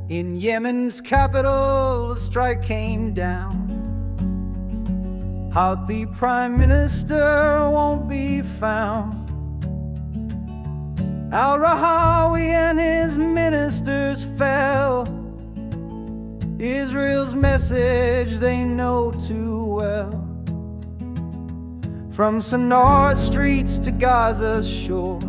In Yemen's capital, the strike came down. Houthi Prime Minister won't be found. Al-Rahawi and his ministers fell. Israel's message they know too well. From Sonora's streets to Gaza's shore,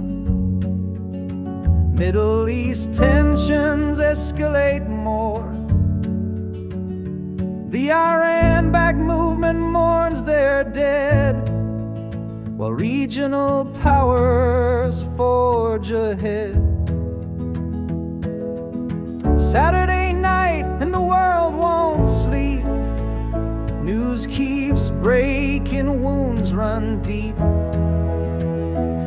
Middle East tensions escalate more. The Iran-backed movement mourns their dead, while regional powers forge ahead. Saturday night and the world won't sleep. News keeps breaking, wounds run deep.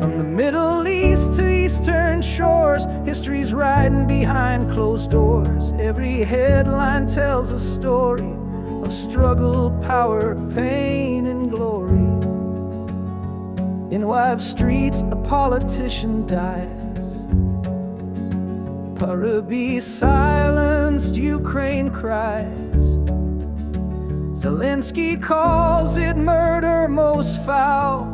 From the Middle East to Eastern shores, history's riding behind closed doors. Every headline tells a story of struggle, power, pain, and glory. In Lviv streets, a politician dies. Parubiy silenced, Ukraine cries. Zelensky calls it murder most foul,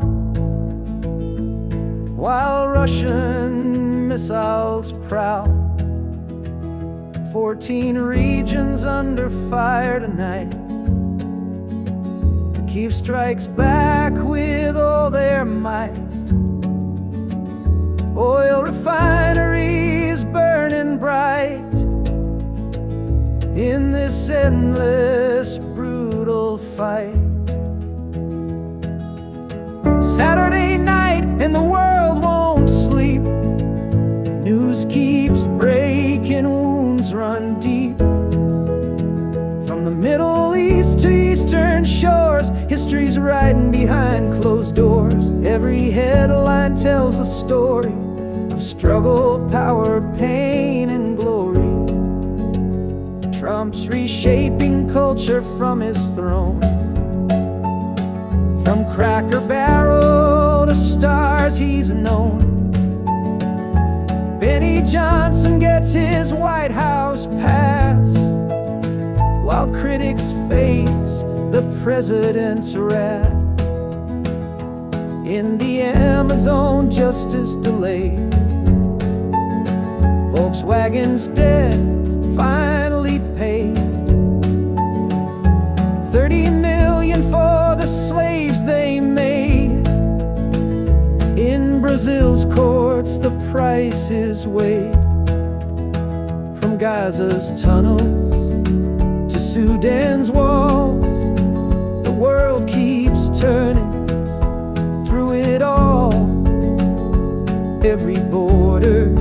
while Russian missiles prowl. 14 regions under fire tonight. Kyiv strikes back with all their might. Oil refineries burning bright in this endless, brutal fight. Saturday night and the world won't sleep. News keeps breaking, wounds run deep. From the Middle East to Eastern shores, history's riding behind closed doors. Every headline tells a story of struggle, power, pain, and glory. Trump's reshaping culture from his throne. From Cracker Barrel to stars he's known. Benny Johnson gets his White House pass, while critics face the president's wrath. In the Amazon, justice delayed. Volkswagen's debt finally paid. 30 million for the slaves they made. In Brazil's courts, the price is weighed. From Gaza's tunnels to Sudan's walls, the world keeps turning. Through it all, every border,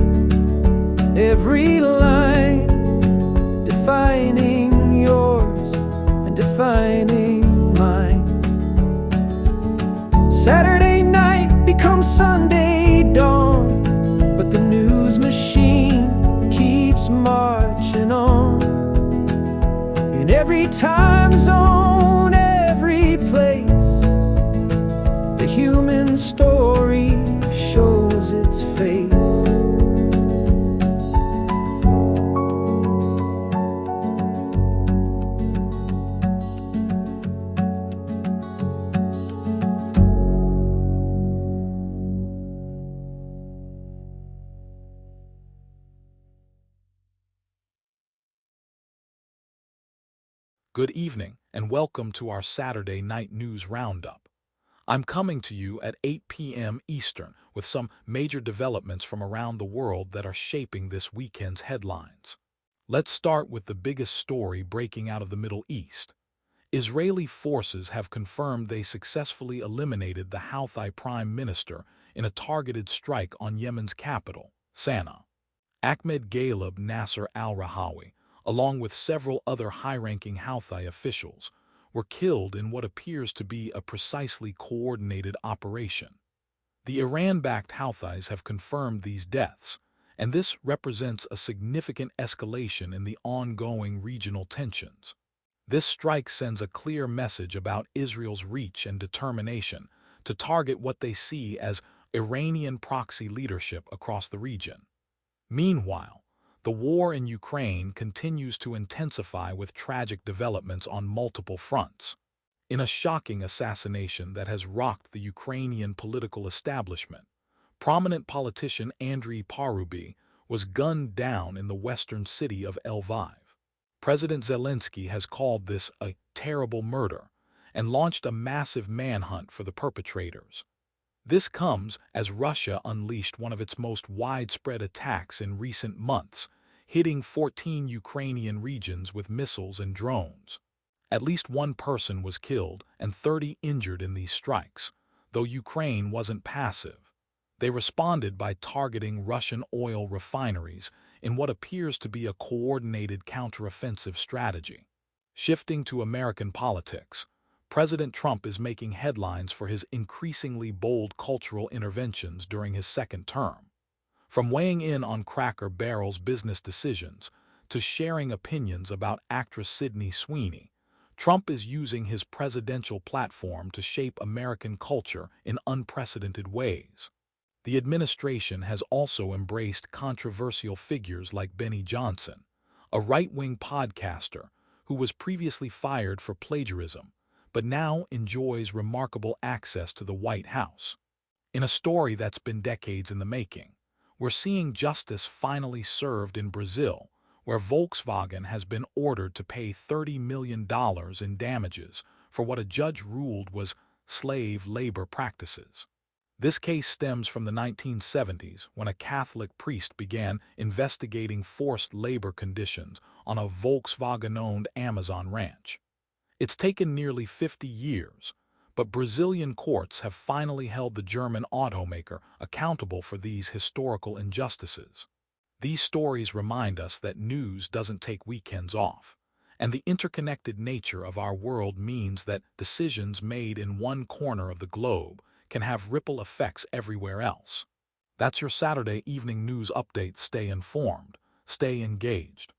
every line, defining yours and defining mine. Saturday night becomes Sunday dawn, but the news machine keeps marching on. In every time zone, every place, the human story shows its face. Good evening, and welcome to our Saturday Night News Roundup. I'm coming to you at 8 p.m. Eastern with some major developments from around the world that are shaping this weekend's headlines. Let's start with the biggest story breaking out of the Middle East. Israeli forces have confirmed they successfully eliminated the Houthi prime minister in a targeted strike on Yemen's capital, Sana'a. Ahmed Ghalib Nasser al-Rahawi, along with several other high-ranking Houthi officials, were killed in what appears to be a precisely coordinated operation. The Iran-backed Houthis have confirmed these deaths, and this represents a significant escalation in the ongoing regional tensions. This strike sends a clear message about Israel's reach and determination to target what they see as Iranian proxy leadership across the region. Meanwhile, The war in Ukraine continues to intensify with tragic developments on multiple fronts. In a shocking assassination that has rocked the Ukrainian political establishment, prominent politician Andriy Parubiy was gunned down in the western city of Lviv. President Zelensky has called this a terrible murder and launched a massive manhunt for the perpetrators. This comes as Russia unleashed one of its most widespread attacks in recent months, hitting 14 Ukrainian regions with missiles and drones. At least one person was killed and 30 injured in these strikes, though Ukraine wasn't passive. They responded by targeting Russian oil refineries in what appears to be a coordinated counteroffensive strategy. Shifting to American politics, President Trump is making headlines for his increasingly bold cultural interventions during his second term. From weighing in on Cracker Barrel's business decisions to sharing opinions about actress Sydney Sweeney, Trump is using his presidential platform to shape American culture in unprecedented ways. The administration has also embraced controversial figures like Benny Johnson, a right-wing podcaster who was previously fired for plagiarism, but now enjoys remarkable access to the White House. In a story that's been decades in the making, we're seeing justice finally served in Brazil, where Volkswagen has been ordered to pay $30 million in damages for what a judge ruled was slave labor practices. This case stems from the 1970s when a Catholic priest began investigating forced labor conditions on a Volkswagen-owned Amazon ranch. It's taken nearly 50 years, but Brazilian courts have finally held the German automaker accountable for these historical injustices. These stories remind us that news doesn't take weekends off, and the interconnected nature of our world means that decisions made in one corner of the globe can have ripple effects everywhere else. That's your Saturday evening news update. Stay informed, stay engaged.